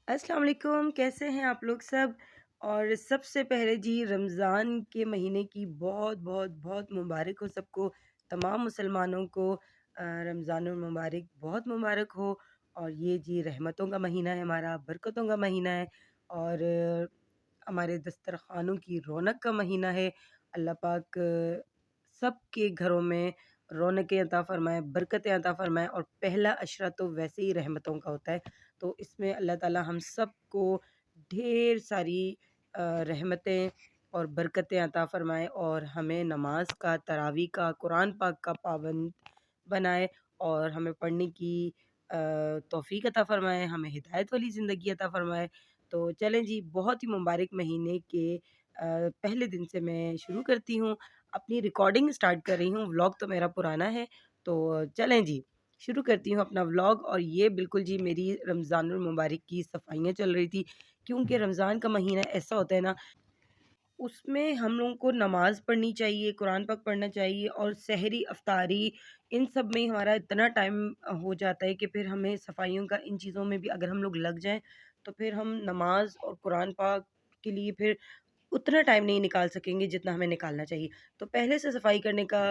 अस्सलाम वालेकुम, कैसे हैं आप लोग सब? और सबसे पहले जी रमज़ान के महीने की बहुत बहुत बहुत मुबारक हो सबको, तमाम मुसलमानों को रमज़ानुल मुबारक बहुत मुबारक हो। और ये जी रहमतों का महीना है हमारा, बरकतों का महीना है और हमारे दस्तरख़ानों की रौनक का महीना है। अल्लाह पाक सबके घरों में रौनकें अता फ़रमाए, बरकतें अता फ़रमाए और पहला अशरा तो वैसे ही रहमतों का होता है। तो इसमें अल्लाह ताला हम सबको ढेर सारी रहमतें और बरकतें अता फ़रमाए और हमें नमाज का, तरावी का, कुरान पाक का पाबंद बनाए और हमें पढ़ने की तौफ़ीक अता फ़रमाए, हमें हिदायत वाली ज़िंदगी अता फ़रमाए। तो चलें जी, बहुत ही मुबारक महीने के पहले दिन से मैं शुरू करती हूँ, अपनी रिकॉर्डिंग स्टार्ट कर रही हूँ। व्लॉग तो मेरा पुराना है, तो चलें जी, शुरू करती हूँ अपना व्लॉग। और ये बिल्कुल जी मेरी रमज़ानुल मुबारक की सफाइयाँ चल रही थी, क्योंकि रमज़ान का महीना ऐसा होता है ना, उसमें हम लोगों को नमाज़ पढ़नी चाहिए, कुरान पाक पढ़ना चाहिए और सहरी, इफ्तारी इन सब में ही हमारा इतना टाइम हो जाता है कि फिर हमें सफाइयों का इन चीज़ों में भी अगर हम लोग लग जाएँ, तो फिर हम नमाज़ और कुरान पाक के लिए फिर उतना टाइम नहीं निकाल सकेंगे जितना हमें निकालना चाहिए। तो पहले से सफाई करने का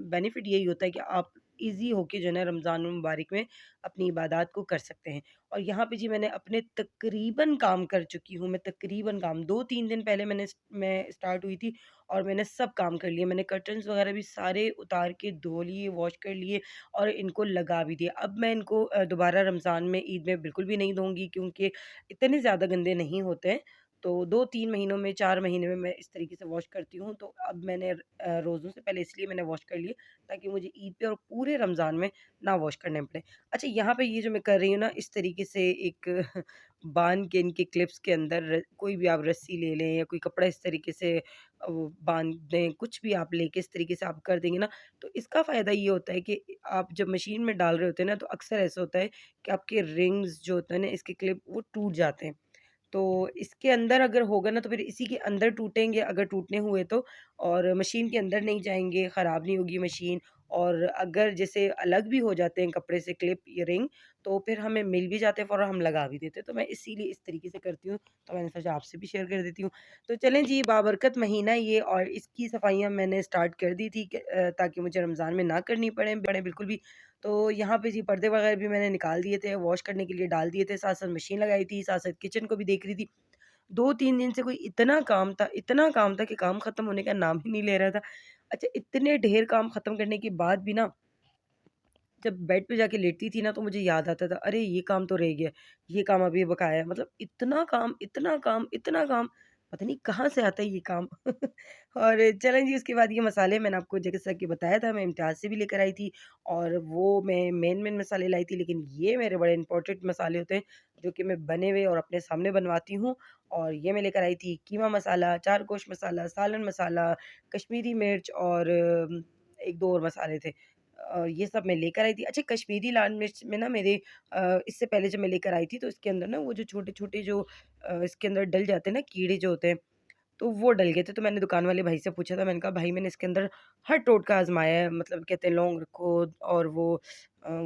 बेनिफिट यही होता है कि आप ईज़ी होके जो है ना रमज़ानुल मुबारक में अपनी इबादत को कर सकते हैं। और यहाँ पे जी मैंने अपने तकरीबन काम कर चुकी हूँ, मैं तकरीबन काम 2-3 दिन पहले मैं स्टार्ट हुई थी और मैंने सब काम कर लिए। मैंने कर्टन्स वगैरह भी सारे उतार के धो लिए, वॉश कर लिए और इनको लगा भी दिया। अब मैं इनको दोबारा रमज़ान में, ईद में बिल्कुल भी नहीं धोऊँगी, क्योंकि इतने ज़्यादा गंदे नहीं होते हैं। तो 2-3 महीनों में, 4 महीने में मैं इस तरीके से वॉश करती हूँ। तो अब मैंने रोज़ों से पहले इसलिए मैंने वॉश कर लिए, ताकि मुझे ईद पे और पूरे रमज़ान में ना वॉश करने पड़े। अच्छा, यहाँ पे ये जो मैं कर रही हूँ ना, इस तरीके से एक बाँध के इनके क्लिप्स के अंदर कोई भी आप रस्सी ले लें या कोई कपड़ा इस तरीके से वो बाँध दें, कुछ भी आप लेके इस तरीके से आप कर देंगे ना, तो इसका फ़ायदा ये होता है कि आप जब मशीन में डाल रहे होते हैं ना, तो अक्सर ऐसा होता है कि आपके रिंग्स जो होते हैं ना, इसके क्लिप वो टूट जाते हैं। तो इसके अंदर अगर होगा ना, तो फिर इसी के अंदर टूटेंगे अगर टूटने हुए तो, और मशीन के अंदर नहीं जाएँगे, ख़राब नहीं होगी मशीन। और अगर जैसे अलग भी हो जाते हैं कपड़े से क्लिप या रिंग, तो फिर हमें मिल भी जाते हैं फ़ौरन, हम लगा भी देते हैं। तो मैं इसीलिए इस तरीके से करती हूँ, तो मैंने सोचा आपसे भी शेयर कर देती हूँ। तो चलें जी, बाबरकत महीना ये और इसकी सफाइयाँ मैंने स्टार्ट कर दी थी कि ताकि मुझे रमज़ान में ना करनी पड़े बिल्कुल भी। तो यहाँ पे जी पर्दे वगैरह भी मैंने निकाल दिए थे, वॉश करने के लिए डाल दिए थे, साथ-साथ मशीन लगाई थी, साथ-साथ किचन को भी देख रही थी। 2-3 दिन से कोई इतना काम था कि काम खत्म होने का नाम ही नहीं ले रहा था। अच्छा, इतने ढेर काम खत्म करने के बाद भी ना, जब बेड पे जाके लेटती थी ना, तो मुझे याद आता था, अरे ये काम तो रह गया, ये काम अभी बकाया है। मतलब इतना काम, इतना काम, इतना काम, पता नहीं कहाँ से आता है ये काम। और चलें जी, उसके बाद ये मसाले मैंने आपको जैसा कि बताया था, मैं इम्तियाज़ से भी लेकर आई थी और वो मैं मेन मसाले लाई थी, लेकिन ये मेरे बड़े इम्पोर्टेंट मसाले होते हैं, जो कि मैं बने हुए और अपने सामने बनवाती हूँ। और ये मैं लेकर आई थी कीमा मसाला, चार गोश्त मसाला, सालन मसाला, कश्मीरी मिर्च और 1-2 और मसाले थे। ये सब मैं लेकर आई थी। अच्छा, कश्मीरी लाल मिर्च में ना मेरे इससे पहले जब मैं लेकर आई थी, तो इसके अंदर ना वो जो छोटे-छोटे जो इसके अंदर डल जाते हैं ना कीड़े जो होते हैं, तो वो डल गए थे। तो मैंने दुकान वाले भाई से पूछा था, मैंने कहा भाई मैंने इसके अंदर हर टोटका आज़माया है, मतलब कहते हैं लौंग रखो और वो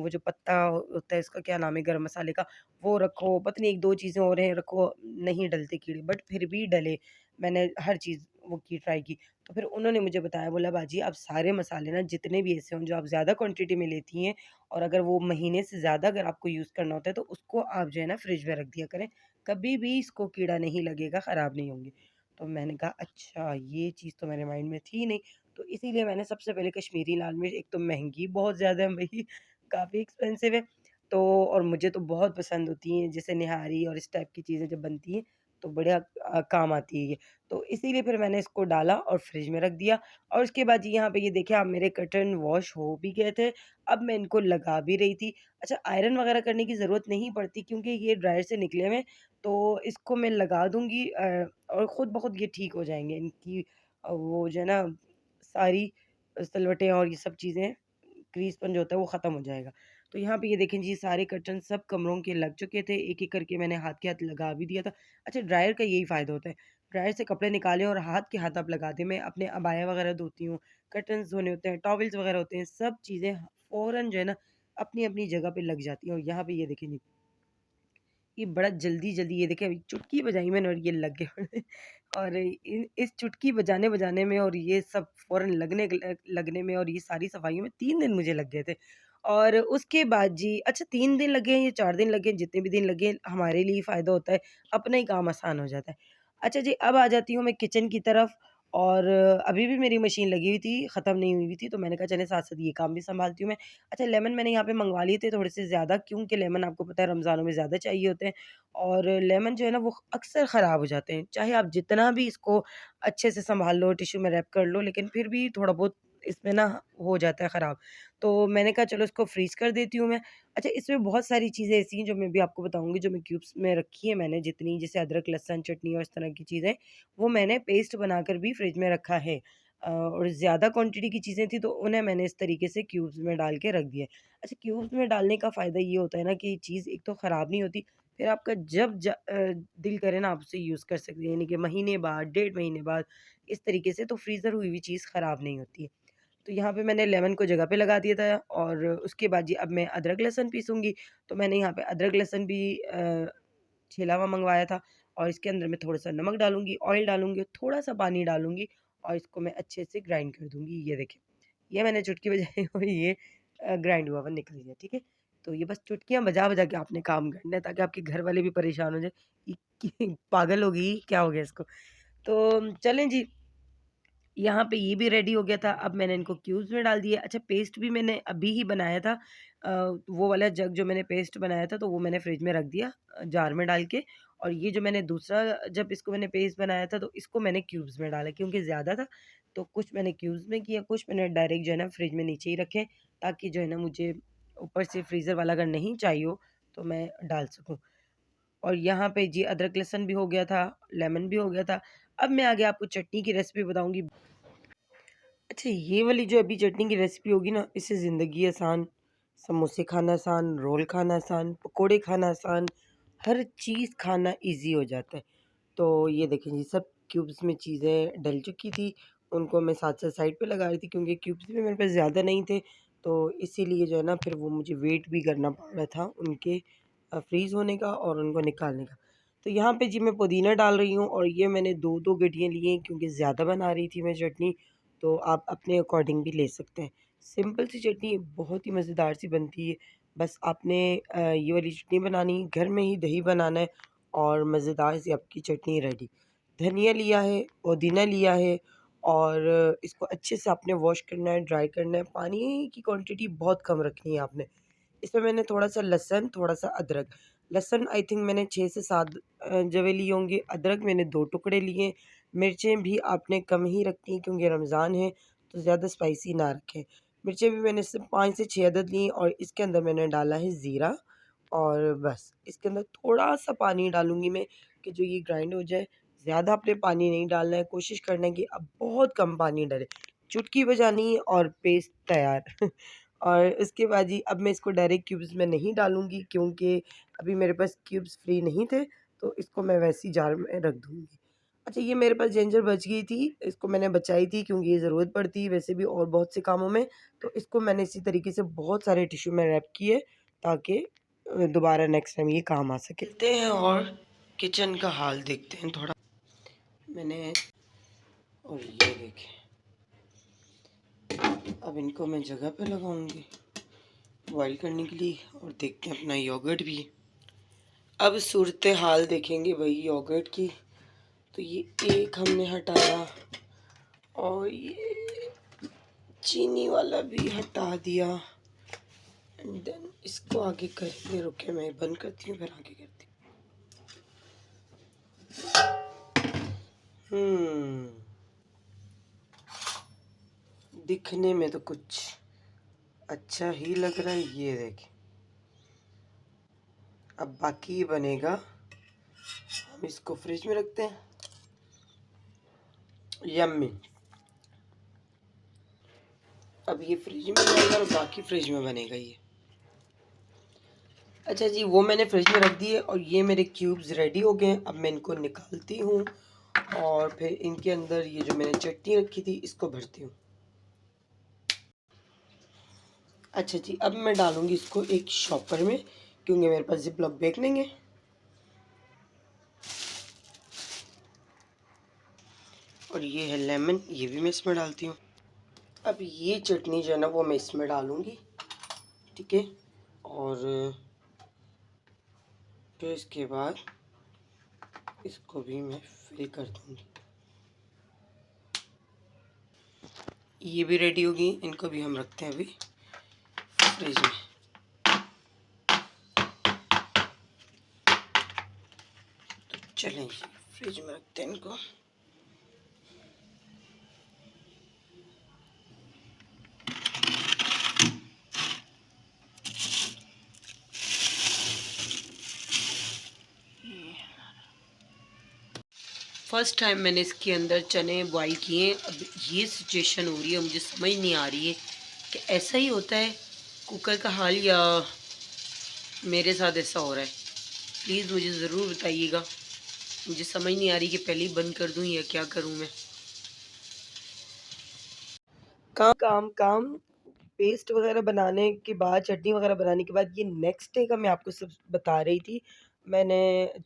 जो पत्ता होता है, इसका क्या नाम है गरम मसाले का, वो रखो, पता नहीं 1-2 चीज़ें और हैं रखो, नहीं डलते कीड़े, बट फिर भी डले। मैंने हर चीज़ वो की ट्राई की। तो फिर उन्होंने मुझे बताया, बोला बाजी आप सारे मसाले ना जितने भी ऐसे हों जो आप ज़्यादा क्वांटिटी में लेती हैं, और अगर वो महीने से ज़्यादा अगर आपको यूज़ करना होता है, तो उसको आप जो है ना फ्रिज में रख दिया करें। कभी भी इसको कीड़ा नहीं लगेगा, ख़राब नहीं होंगे। तो मैंने कहा अच्छा, ये चीज़ तो मेरे माइंड में थी नहीं। तो इसीलिए मैंने सबसे पहले कश्मीरी लाल मिर्च, एक तो महँगी बहुत ज़्यादा है भई, काफ़ी एक्सपेंसिव है। तो और मुझे तो बहुत पसंद होती हैं, जैसे निहारी और इस टाइप की चीज़ें जब बनती हैं, तो बढ़िया काम आती है ये। तो इसीलिए फिर मैंने इसको डाला और फ्रिज में रख दिया। और उसके बाद जी यहाँ पे ये देखिए, अब मेरे कर्टन वॉश हो भी गए थे, अब मैं इनको लगा भी रही थी। अच्छा, आयरन वगैरह करने की ज़रूरत नहीं पड़ती, क्योंकि ये ड्रायर से निकले हुए हैं, तो इसको मैं लगा दूँगी और खुद ब खुद ये ठीक हो जाएँगे। इनकी वो जो है ना सारी सलवटें और ये सब चीज़ें, क्रीज़पन जो होता है वो ख़त्म हो जाएगा। तो यहाँ पे ये देखें जी, सारे कर्टन सब कमरों के लग चुके थे, एक-एक करके मैंने हाथ के हाथ लगा भी दिया था। अच्छा, ड्रायर का यही फ़ायदा होता है, ड्रायर से कपड़े निकालें और हाथ के हाथ आप लगा दें। मैं अपने अबाया वगैरह धोती हूँ, कर्टन्स धोने होते हैं, टॉवल्स वगैरह होते हैं, सब चीज़ें फ़ौरन जो है ना अपनी-अपनी जगह पे लग जाती हैं। और यहाँ पे ये देखें जी, कि बड़ा जल्दी-जल्दी ये देखिए अभी चुटकी बजाई मैंने और ये लग गए और इन इस चुटकी बजाने-बजाने में और ये सब फ़ौरन लगने में और ये सारी सफाइयों में 3 दिन मुझे लग गए थे। और उसके बाद जी अच्छा 3 दिन लगे या 4 दिन लगे, जितने भी दिन लगे हमारे लिए ही फ़ायदा होता है, अपना ही काम आसान हो जाता है। अच्छा जी, अब आ जाती हूँ मैं किचन की तरफ और अभी भी मेरी मशीन लगी हुई थी, ख़त्म नहीं हुई थी, तो मैंने कहा चलें साथ-साथ ये काम भी सँभालती हूँ मैं। अच्छा लेमन मैंने यहाँ पे मँगवा लिए थे थोड़े से ज़्यादा क्योंकि लेमन आपको पता है रमज़ानों में ज़्यादा चाहिए होते हैं और लेमन जो है ना वो अक्सर ख़राब हो जाते हैं। चाहे आप जितना भी इसको अच्छे से सँभाल लो, टिश्यू में रैप कर लो, लेकिन फिर भी थोड़ा बहुत इसमें ना हो जाता है ख़राब। तो मैंने कहा चलो इसको फ्रीज़ कर देती हूँ मैं। अच्छा इसमें बहुत सारी चीज़ें ऐसी हैं जो मैं भी आपको बताऊँगी जो मैं क्यूब्स में रखी है मैंने जितनी जैसे अदरक, लहसुन, चटनी और इस तरह की चीज़ें, वो मैंने पेस्ट बनाकर भी फ्रिज में रखा है। और ज़्यादा क्वांटिटी की चीज़ें थी तो उन्हें मैंने इस तरीके से क्यूब्स में डाल के रख दिया। अच्छा क्यूब्स में डालने का फ़ायदा ये होता है ना कि चीज़ एक तो ख़राब नहीं होती, फिर आपका दिल करे ना आप उसे यूज़ कर सकते हैं, यानी कि महीने बाद, डेढ़ महीने बाद, इस तरीके से तो फ्रीज़र हुई हुई चीज़ ख़राब नहीं होती है। तो यहाँ पे मैंने लेमन को जगह पे लगा दिया था और उसके बाद जी अब मैं अदरक लहसुन पीसूँगी, तो मैंने यहाँ पे अदरक लहसुन भी छिला हुआ मँगवाया था और इसके अंदर मैं थोड़ा-सा नमक डालूँगी, ऑयल डालूँगी, थोड़ा-सा पानी डालूँगी और इसको मैं अच्छे से ग्राइंड कर दूँगी। ये देखिए, ये मैंने चुटकी बजाई और ये ग्राइंड हुआ हुआ निकल गया, ठीक है? तो ये बस चुटकियाँ बजा-बजा के आपने काम करना है ताकि आपके घर वाले भी परेशान हो जाएँ, ये पागल हो गई, क्या हो गया इसको? तो चलें जी यहाँ पे ये भी रेडी हो गया था, अब मैंने इनको क्यूब्स में डाल दिया। अच्छा पेस्ट भी मैंने अभी ही बनाया था वो वाला जग जो मैंने पेस्ट बनाया था तो वो मैंने फ्रिज में रख दिया जार में डाल के और ये जो मैंने दूसरा जब इसको मैंने पेस्ट बनाया था तो इसको मैंने क्यूब्स में डाला क्योंकि ज़्यादा था, तो कुछ मैंने क्यूब्स में किया, कुछ मैंने डायरेक्ट जो है ना फ्रिज में नीचे ही रखे ताकि जो है ना मुझे ऊपर से फ्रीज़र वाला अगर नहीं चाहिए हो, तो मैं डाल सकूँ। और यहाँ पे जी अदरक लहसुन भी हो गया था, लेमन भी हो गया था। अब मैं आगे आपको चटनी की रेसिपी बताऊँगी। अच्छा ये वाली जो अभी चटनी की रेसिपी होगी ना, इससे ज़िंदगी आसान, समोसे खाना आसान, रोल खाना आसान, पकोड़े खाना आसान, हर चीज़ खाना ईज़ी हो जाता है। तो ये देखें जी सब क्यूब्स में चीज़ें डल चुकी थी, उनको मैं साथ-साथ साइड पे लगा रही थी क्योंकि क्यूब्स भी मेरे पास ज़्यादा नहीं थे, तो इसीलिए जो है ना फिर वो मुझे वेट भी करना पड़ रहा था उनके फ्रीज़ होने का और उनको निकालने का। तो यहाँ पे जी मैं पुदीना डाल रही हूँ और ये मैंने 2-2 गड्डियाँ ली हैं क्योंकि ज़्यादा बना रही थी मैं चटनी, तो आप अपने अकॉर्डिंग भी ले सकते हैं। सिंपल सी चटनी बहुत ही मज़ेदार सी बनती है, बस आपने ये वाली चटनी बनानी, घर में ही दही बनाना है और मज़ेदार सी आपकी चटनी रेडी। धनिया लिया है, पुदीना लिया है और इसको अच्छे से आपने वॉश करना है, ड्राई करना है, पानी की क्वांटिटी बहुत कम रखनी है आपने। इसमें मैंने थोड़ा-सा लहसुन, थोड़ा-सा अदरक, लहसुन आई थिंक मैंने 6 से 7 जवे लिए होंगे, अदरक मैंने 2 टुकड़े लिए, मिर्चें भी आपने कम ही रखनी है क्योंकि रमज़ान है, तो ज़्यादा स्पाइसी ना रखें। मिर्चें भी मैंने सिर्फ 5 से 6 अदद ली और इसके अंदर मैंने डाला है ज़ीरा और बस इसके अंदर थोड़ा-सा पानी डालूँगी मैं कि जो ये ग्राइंड हो जाए। ज़्यादा आपने पानी नहीं डालना है, कोशिश करना है कि आप बहुत कम पानी डालें। चुटकी बजानी है और पेस्ट तैयार। और उसके बाद जी अब मैं इसको डायरेक्ट क्यूब्स में नहीं डालूँगी क्योंकि अभी मेरे पास क्यूब्स फ्री नहीं थे, तो इसको मैं वैसे ही जार में रख दूँगी। अच्छा ये मेरे पास जिंजर बच गई थी, इसको मैंने बचाई थी क्योंकि ये ज़रूरत पड़ती है वैसे भी और बहुत से कामों में, तो इसको मैंने इसी तरीके से बहुत सारे टिश्यू में रैप किए ताकि दोबारा नेक्स्ट टाइम ये काम आ सके। चलते हैं और किचन का हाल देखते हैं थोड़ा। मैंने और ये देखें, अब इनको मैं जगह पे लगाऊंगी बॉईल करने के लिए और देखते हैं अपना योगर्ट भी। अब सूरत हाल देखेंगे भाई योगर्ट की, तो ये एक हमने हटाया और ये चीनी वाला भी हटा दिया एंड देन इसको आगे करेंगे। रुके मैं बंद करती हूँ फिर आगे करती हूँ। दिखने में तो कुछ अच्छा ही लग रहा है, ये देखें। अब बाकी बनेगा, हम इसको फ्रिज में रखते हैं। यम्मी, अब ये फ्रिज में जाएगा और बाकी फ्रिज में बनेगा ये। अच्छा जी वो मैंने फ्रिज में रख दिए और ये मेरे क्यूब्स रेडी हो गए। अब मैं इनको निकालती हूँ और फिर इनके अंदर ये जो मैंने चटनी रखी थी इसको भरती हूँ। अच्छा जी अब मैं डालूँगी इसको एक शॉपर में क्योंकि मेरे पास ज़िप लॉक बैग नहीं है। और ये है लेमन, ये भी मैं इसमें डालती हूँ। अब ये चटनी जो है ना वो मैं इसमें डालूँगी, ठीक है। और फिर इसके बाद इसको भी मैं फिल कर दूँगी। ये भी रेडी होगी, इनको भी हम रखते हैं अभी फ्रिज में। चलें जी, फ्रिज में रखते हैं इनको। फर्स्ट टाइम मैंने इसके अंदर चने बॉईल किए। अब ये सिचुएशन हो रही है, मुझे समझ नहीं आ रही है कि ऐसा ही होता है कुकर का हाल या मेरे साथ ऐसा हो रहा है। प्लीज़ मुझे ज़रूर बताइएगा। मुझे समझ नहीं आ रही कि पहले ही बंद कर दूं या क्या करूं मैं। काम काम काम पेस्ट वगैरह बनाने के बाद, चटनी वगैरह बनाने के बाद, ये नेक्स्ट डे का मैं आपको सब बता रही थी। मैंने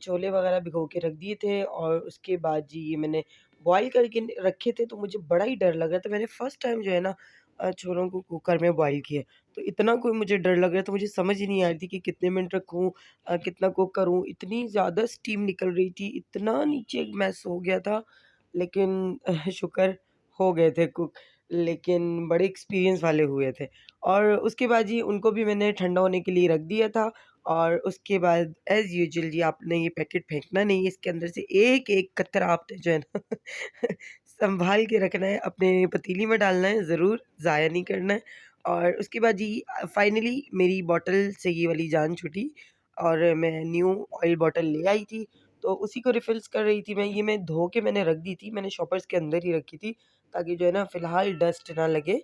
छोले वगैरह भिगो के रख दिए थे और उसके बाद जी ये मैंने बॉईल करके रखे थे, तो मुझे बड़ा ही डर लग रहा था। मैंने फर्स्ट टाइम जो है ना छोलों को कुकर में बॉईल किया, तो इतना कोई मुझे डर लग रहा था, मुझे समझ ही नहीं आ रही थी कि कितने मिनट रखूँ, कितना कुक करूँ। इतनी ज़्यादा स्टीम निकल रही थी, इतना नीचे मैस हो गया था, लेकिन शुक्र हो गए थे कुक। लेकिन बड़े एक्सपीरियंस वाले हुए थे। और उसके बाद जी उनको भी मैंने ठंडा होने के लिए रख दिया था। और उसके बाद एज़ यूजुअल जी आपने ये पैकेट फेंकना नहीं है, इसके अंदर से एक-एक कतरा आपने जो है ना सँभाल के रखना है, अपने पतीली में डालना है, ज़रूर ज़ाया नहीं करना है। और उसके बाद जी फाइनली मेरी बॉटल से ये वाली जान छूटी और मैं न्यू ऑयल बॉटल ले आई थी, तो उसी को रिफ़िल्स कर रही थी मैं। ये मैं धो के मैंने रख दी थी, मैंने शॉपर्स के अंदर ही रखी थी, ताकि जो है ना फ़िलहाल डस्ट ना लगे।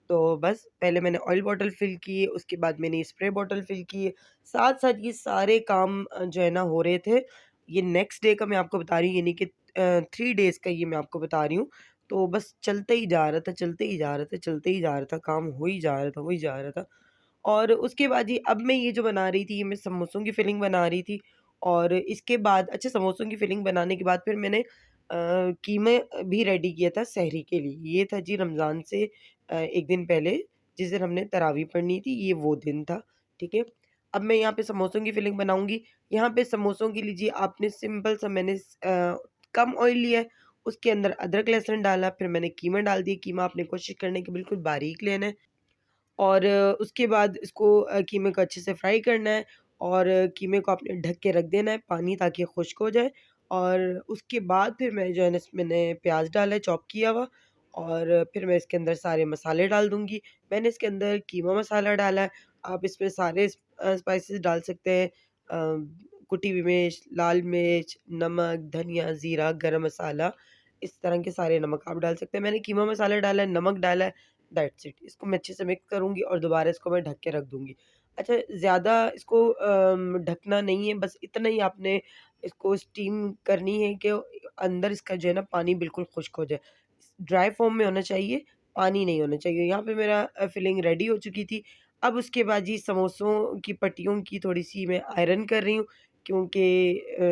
तो बस पहले मैंने ऑयल बॉटल फ़िल की, उसके बाद मैंने स्प्रे बॉटल फ़िल की। साथ-साथ ये सारे काम जो है ना हो रहे थे। ये नेक्स्ट डे का मैं आपको बता रही हूँ, यानी कि 3 डेज़ का ये मैं आपको बता रही हूँ। तो बस चलते ही जा रहा था, चलते ही जा रहा था, चलते ही जा रहा था, काम हो ही जा रहा था, हो ही जा रहा था। और उसके बाद ये अब मैं ये जो बना रही थी, ये मैं समोसों की फिलिंग बना रही थी। और इसके बाद अच्छा, समोसों की फिलिंग बनाने के बाद फिर मैंने कीमा भी रेडी किया था सहरी के लिए। ये था जी रमज़ान से 1 दिन पहले, जिस दिन हमने तरावी पढ़नी थी, ये वो दिन था, ठीक है। अब मैं यहाँ पे समोसों की फिलिंग बनाऊँगी। यहाँ पे समोसों के लीजिए आपने सिंपल सा मैंने कम ऑयल लिया है, उसके अंदर अदरक लहसुन डाला, फिर मैंने कीमा डाल दिया। कीमा आपने कोशिश करने की बिल्कुल बारीक लेना है। और उसके बाद इसको कीमे को अच्छे से फ्राई करना है और कीमे को आपने ढक के रख देना है पानी, ताकि खुश्क हो जाए। और उसके बाद फिर मैं जो है ना मैंने प्याज डाला है चॉप किया हुआ, और फिर मैं इसके अंदर सारे मसाले डाल दूँगी। मैंने इसके अंदर कीमा मसाला डाला है, आप इसमें सारे स्पाइसेस डाल सकते हैं। कुटी हुई मिर्च, लाल मिर्च, नमक, धनिया, ज़ीरा, गरम मसाला, इस तरह के सारे नमक आप डाल सकते हैं। मैंने कीमा मसाला डाला है, नमक डाला है, दैट्स इट। इसको मैं अच्छे से मिक्स करूँगी और दोबारा इसको मैं ढक के रख दूँगी। अच्छा, ज़्यादा इसको ढकना नहीं है, बस इतना ही आपने इसको स्टीम करनी है कि अंदर इसका जो है ना पानी बिल्कुल खुश्क हो जाए। ड्राई फॉर्म में होना चाहिए, पानी नहीं होना चाहिए। यहाँ पे मेरा फिलिंग रेडी हो चुकी थी। अब उसके बाद जी समोसों की पट्टियों की थोड़ी-सी मैं आयरन कर रही हूँ, क्योंकि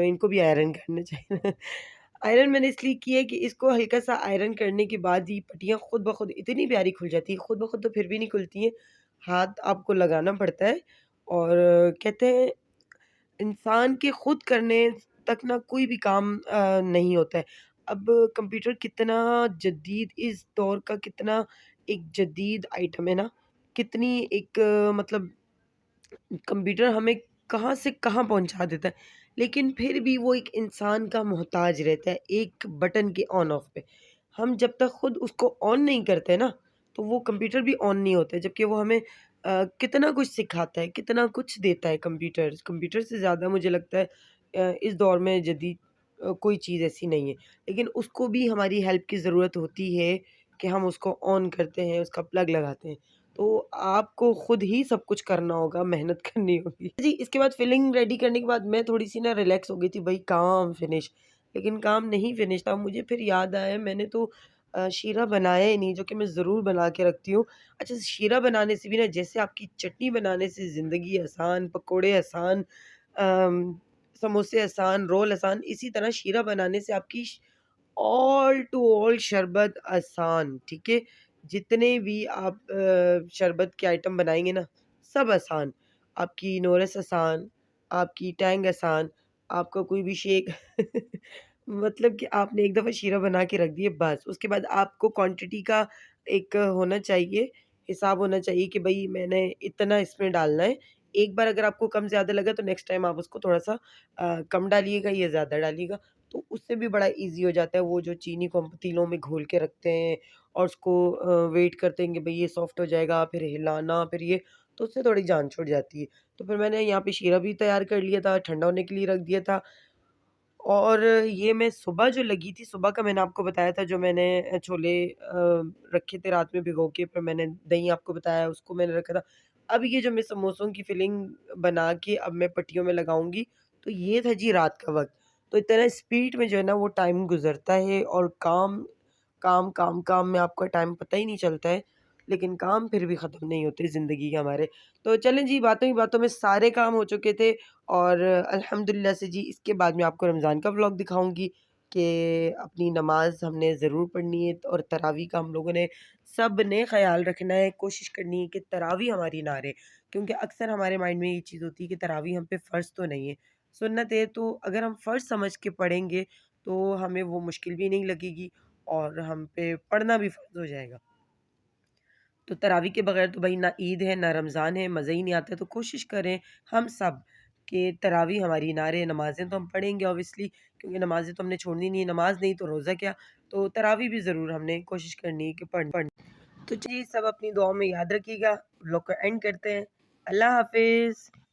इनको भी आयरन करना चाहिए। आयरन मैंने इसलिए की है कि इसको हल्का-सा आयरन करने के बाद ही पट्टियाँ खुद ब खुद इतनी प्यारी खुल जाती हैं, खुद ब खुद तो फिर भी नहीं खुलती हैं, हाथ आपको लगाना पड़ता है। और कहते हैं इंसान के खुद करने तक ना कोई भी काम नहीं होता है। अब कंप्यूटर कितना जदीद, इस दौर का कितना एक जदीद आइटम है ना, कितनी एक मतलब कंप्यूटर हमें कहाँ से कहाँ पहुँचा देता है, लेकिन फिर भी वो एक इंसान का मोहताज रहता है एक बटन के ऑन ऑफ पे। हम जब तक खुद उसको ऑन नहीं करते ना, तो वो कंप्यूटर भी ऑन नहीं होता है, जबकि वो हमें कितना कुछ सिखाता है, कितना कुछ देता है कंप्यूटर। कंप्यूटर से ज़्यादा मुझे लगता है इस दौर में जदीद कोई चीज़ ऐसी नहीं है। लेकिन उसको भी हमारी हेल्प की ज़रूरत होती है कि हम उसको ऑन करते हैं, उसका प्लग लगाते हैं। तो आपको खुद ही सब कुछ करना होगा, मेहनत करनी होगी। जी, इसके बाद फिलिंग रेडी करने के बाद मैं थोड़ी-सी ना रिलैक्स हो गई थी, भई काम फिनिश। लेकिन काम नहीं फिनिश था, मुझे फिर याद आया मैंने तो शीरा बनाया ही नहीं, जो कि मैं ज़रूर बना के रखती हूँ। अच्छा, शीरा बनाने से भी ना, जैसे आपकी चटनी बनाने से ज़िंदगी आसान, पकोड़े आसान, समोसे आसान, रोल आसान, इसी तरह शीरा बनाने से आपकी ऑल टू ऑल शरबत आसान, ठीक है? जितने भी आप शरबत के आइटम बनाएँगे ना, सब आसान। आपकी नोरस आसान, आपकी टैंग आसान, आपका कोई भी शेक मतलब कि आपने एक दफ़ा शीरा बना के रख दिए बस, उसके बाद आपको क्वांटिटी का एक होना चाहिए, हिसाब होना चाहिए कि भई मैंने इतना इसमें डालना है। एक बार अगर आपको कम ज़्यादा लगा तो नेक्स्ट टाइम आप उसको थोड़ा-सा कम डालिएगा या ज़्यादा डालिएगा। तो उससे भी बड़ा ईज़ी हो जाता है, वो जो चीनी को हम पतीलों में घोल के रखते हैं और उसको वेट करते हैं कि भई ये सॉफ्ट हो जाएगा, फिर हिलाना, फिर ये, तो उससे थोड़ी जान छुट जाती है। तो फिर मैंने यहाँ पे शीरा भी तैयार कर लिया था, ठंडा होने के लिए रख दिया था और ये मैं सुबह जो लगी थी, सुबह का मैंने आपको बताया था जो मैंने छोले रखे थे रात में भिगो के, फिर मैंने दही आपको बताया उसको मैंने रखा था। अब ये जो मैं समोसों की फिलिंग बना के अब मैं पट्टियों में लगाऊँगी, तो ये था जी रात का वक़्त। तो इतना स्पीड में जो है ना वो टाइम गुज़रता है और काम में आपका टाइम पता ही नहीं चलता है, लेकिन काम फिर भी ख़त्म नहीं होते ज़िंदगी के हमारे। तो चलें जी, बातों ही बातों में सारे काम हो चुके थे और अल्हम्दुलिल्लाह से जी इसके बाद मैं आपको रमज़ान का व्लॉग दिखाऊँगी कि अपनी नमाज़ हमने ज़रूर पढ़नी है और तरावी का हम लोगों ने सब ने ख़्याल रखना है, कोशिश करनी है कि तरावी हमारी ना रहे। क्योंकि अक्सर हमारे माइंड में ये चीज़ होती है कि तरावी हम पे फ़र्ज़ तो नहीं है, सुन्नत है, तो अगर हम फ़र्ज़ समझ के पढ़ेंगे, तो हमें वो मुश्किल भी नहीं लगेगी और हम पे पढ़ना भी फ़र्ज़ हो जाएगा। तो तरावी के बगैर तो भई ना ईद है, ना रमज़ान है, मज़ा ही नहीं आता। तो कोशिश करें हम सब कि तरावी हमारी ना रहे, नमाज़ें तो हम पढ़ेंगे ऑब्वियसली क्योंकि नमाज़ें तो हमने छोड़नी नहीं है, नमाज़ नहीं तो रोज़ा क्या। तो तरावी भी ज़रूर हमने कोशिश करनी है कि पढ़ तो चलिए सब अपनी दुआओं में याद रखिएगा। व्लॉग को एंड करते हैं। अल्लाह हाफ़िज़।